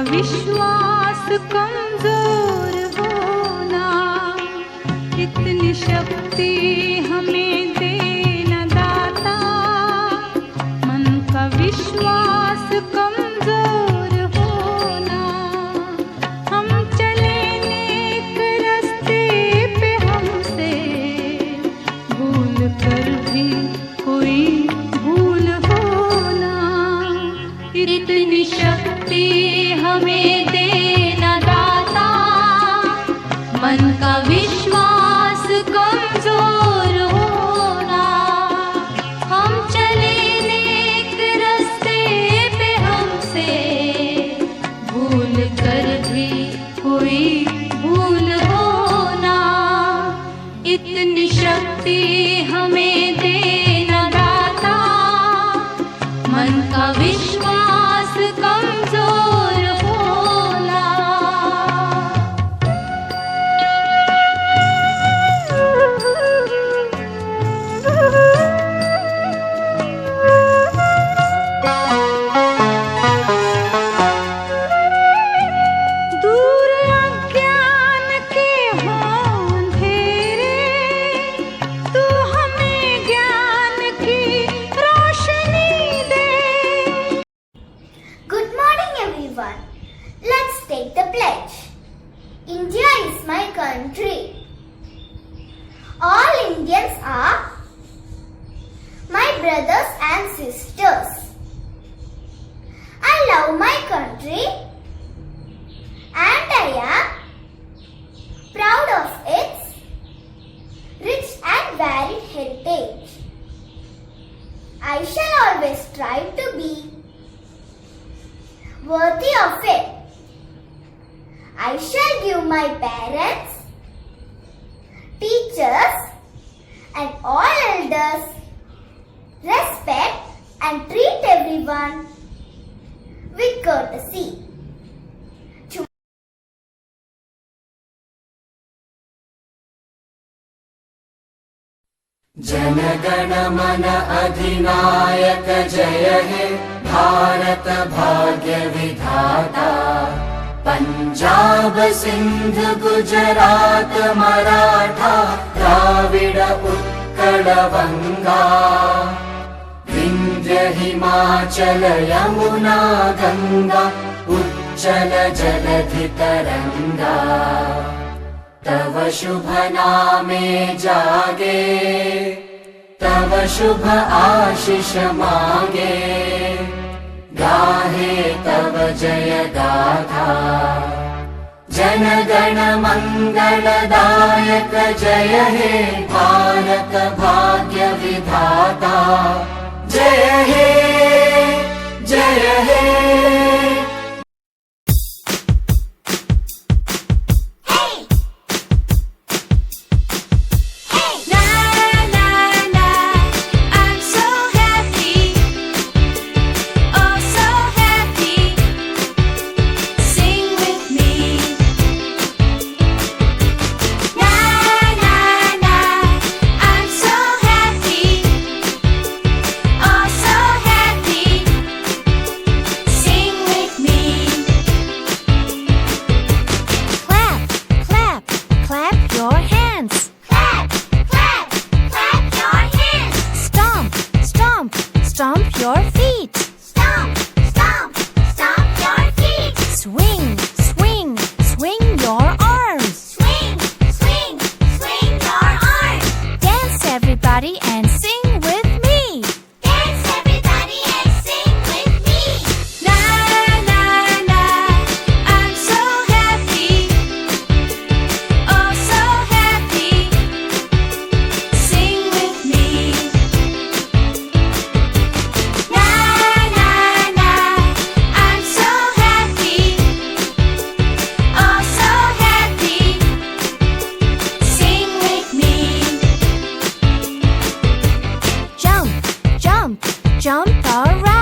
विश्वास कमजोर होना, इतनी शक्ति हमें देना दाता। मन का विश्वास कमजोर होना, हम चले नेक रास्ते पे, हमसे भूल कर भी कोई भूल होना, इतनी शक्ति हमें देना दाता। मन का विश्वास कमजोर होना, हम चले नेक रास्ते पे, हमसे भूल कर भी कोई भूल होना, इतनी शक्ति हमें देना दाता। मन का विश्वास कमजोर होना। दूर अज्ञान के हों अंधेरे, तू हमें ज्ञान की रोशनी दे। Good morning everyone. Let's take the pledge. India is my country. All Indians are my brothers and sisters. I love my country and I am proud of its rich and varied heritage. I shall always strive to be worthy of it. I shall give my parents, teachers, and all elders respect and treat everyone with courtesy. जनगण मन अधिनायक जय हे भारत भाग्य विधाता। पंजाब सिंध गुजरात मराठा द्राविड उत्कल बंगा, विंध्य हिमाचल यमुना गंगा उच्चल जलधि तरंगा। तव शुभ नामे जागे, तव शुभ आशीष मांगे, गाहे तव जय गाथा। जन गण मंगलदायक जय हे भारत भाग्य विधाता। जय हे जय हे। Stomp your feet. Stomp, stomp, stomp your feet. Swing, swing, swing your arms. Swing, swing, swing your arms. Dance everybody and sing with me. Dance everybody and sing with me. Na na na, I'm so happy. Oh so happy. Sing with me. Na na na, I'm so happy. Oh so happy. Sing with me. Jump, jump, jump around.